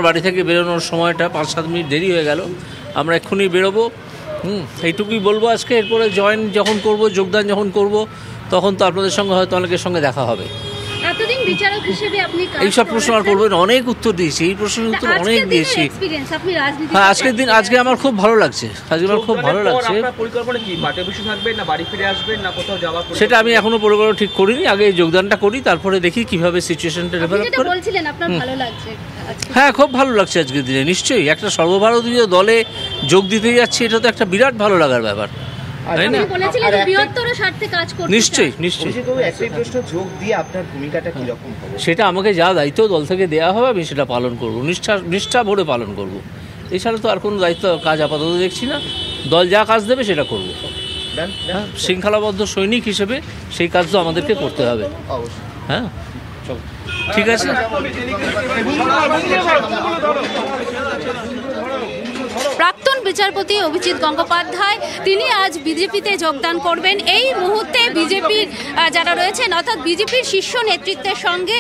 বাড়ি থেকে বেরোনোর সময়টা 5-7 মিনিট দেরি হয়ে গেল। আমরা এক্ষুনি বেরোবো। এইটুকুই বলবো আজকে। এরপরে জয়েন যখন করব, যোগদান যখন করব, তখন তো আপনাদের সঙ্গে হয়তো অনেকের সঙ্গে দেখা হবে। এতদিন বিচারক হিসেবে আপনি এইসব প্রশ্ন আর করবেন, অনেক উত্তর দিয়েছি, এই প্রশ্নের উত্তর অনেক দিয়েছি। হ্যাঁ, আজকে আমার খুব ভালো লাগছে। আজকে আমার খুব ভালো লাগছে। পরিকল্পনা কি, মাঠে বসে থাকবেন না বাড়ি ফিরে আসবেন না কোথাও যাওয়ার? সেটা আমি এখনো পরিকল্পনা ঠিক করিনি। আগে যোগদানটা করি, তারপরে দেখি কিভাবে সিচুয়েশনটা ডেভেলপ করে। বলছিলেন আপনার ভালো লাগছে। হ্যাঁ, খুব ভালো লাগছে আজকের দিনে। নিশ্চয়ই একটা সর্বভারতীয় দলে যোগ দিতে যাচ্ছি, এটা তো একটা বিরাট ভালো লাগার ব্যাপার, তাই না? নিশ্চয়ই নিশ্চয়ই। যোগ দিয়ে আপনার ভূমিকাটা কি রকম হবে? সেটা আমাকে যা দায়িত্ব দল থেকে দেওয়া হবে আমি সেটা পালন করব, নিষ্ঠা ভরে পালন করব। এছাড়া তো আর কোনো দায়িত্ব কাজ আপাতত দেখছি না। দল যা কাজ দেবে সেটা করব। হ্যাঁ, শৃঙ্খলাবদ্ধ সৈনিক হিসেবে সেই কাজ তো আমাদেরকে করতে হবে। হ্যাঁ, ঠিক আছে। প্রাক্তন বিচারপতি অভিজিৎ গঙ্গোপাধ্যায় তিনি আজ বিজেপিতে যোগদান করবেন। এই মুহূর্তে বিজেপির যারা রয়েছেন, অর্থাৎ বিজেপির শীর্ষ নেতৃত্বের সঙ্গে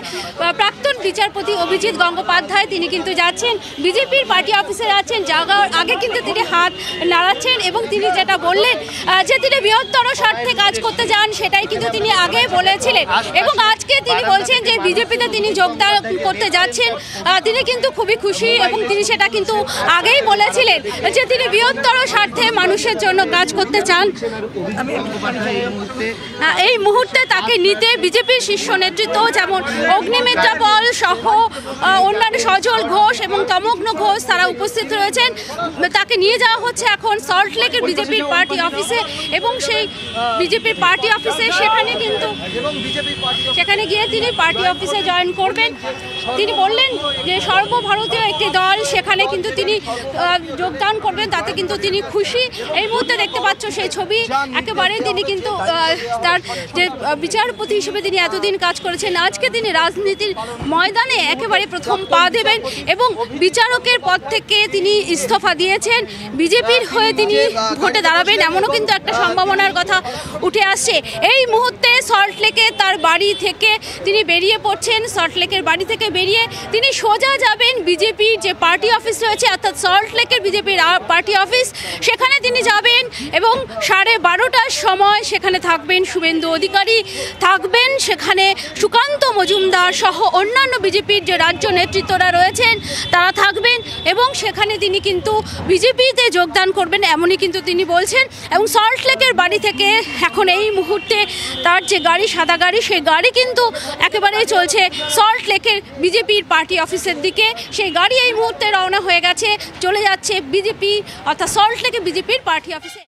প্রাক্তন বিচারপতি অভিজিৎ গঙ্গোপাধ্যায় তিনি কিন্তু যাচ্ছেন, বিজেপির পার্টি অফিসে যাচ্ছেন। যাওয়ার আগে কিন্তু তিনি হাত নাড়াচ্ছেন এবং তিনি যেটা বললেন যে তিনি বৃহত্তর স্বার্থে কাজ করতে চান, সেটাই কিন্তু তিনি আগে বলেছিলেন। এবং আজকে তিনি বলছেন যে বিজেপিতে তিনি যোগদান করতে যাচ্ছেন। তিনি কিন্তু খুবই খুশি এবং তিনি সেটা কিন্তু আগেই বলেছিলেন যে তিনি বৃহত্তর স্বার্থে মানুষের জন্য কাজ করতে চান। এই মুহূর্তে তাকে নিতে বিজেপির শীর্ষ নেতৃত্ব যেমন অগ্নিমিত্রা পল সহ অন্যান্য সজল ঘোষ এবং তমগ্ন ঘোষ তারা উপস্থিত রয়েছেন। তাকে নিয়ে যাওয়া হচ্ছে এখন সল্টলেকের বিজেপির পার্টি অফিসে এবং সেই বিজেপির পার্টি অফিসে সেখানে গিয়ে তিনি পার্টি অফিসে জয়েন করবেন। তিনি বললেন যে সর্বভারতীয় একটি দল, সেখানে কিন্তু তিনি যোগদান করবেন, তাতে কিন্তু তিনি খুশি। এই মুহূর্তে দেখতে পাচ্ছ সেই ছবি, একেবারে তিনি কিন্তু তার যে বিচারপতি হিসেবে তিনি এতদিন কাজ করেছেন, আজকে তিনি রাজনীতির ময়দানে একেবারে প্রথম পা দেবেন এবং বিচারকের পদ থেকে তিনি ইস্তফা দিয়েছেন। বিজেপির হয়ে তিনি ভোটে দাঁড়াবেন, এমনও কিন্তু একটা সম্ভাবনার কথা উঠে আসছে। এই মুহূর্তে সল্টলেকে তার বাড়ি থেকে তিনি বেরিয়ে পড়ছেন। সল্টলেকের বাড়ি থেকে বেরিয়ে তিনি সোজা যাবেন বিজেপির যে পার্টি অফিস রয়েছে, অর্থাৎ সল্টলেকের বিজেপির পার্টি অফিস, সেখানে তিনি যাবেন এবং 12:30টার সময় সেখানে থাকবেন শুভেন্দু অধিকারী, থাকবেন সেখানে সুকান্ত মজুমদার সহ অন্যান্য বিজেপির যে রাজ্য নেতৃত্বরা রয়েছেন তারা থাকবেন এবং সেখানে তিনি কিন্তু বিজেপিতে যোগদান করবেন, এমনই কিন্তু তিনি বলছেন। এবং সল্টলেকের বাড়ি থেকে এখন এই মুহূর্তে তার যে গাড়ি, সাদা গাড়ি, সেই গাড়ি কিন্তু একেবারেই চলছে সল্টলেকের বিজেপির পার্টি অফিসের দিকে। সেই গাড়ি এই মুহূর্তে রওনা হয়ে গেছে, চলে যাচ্ছে বিজেপি অর্থাৎ সল্টলেকের বিজেপির পার্টি অফিসে।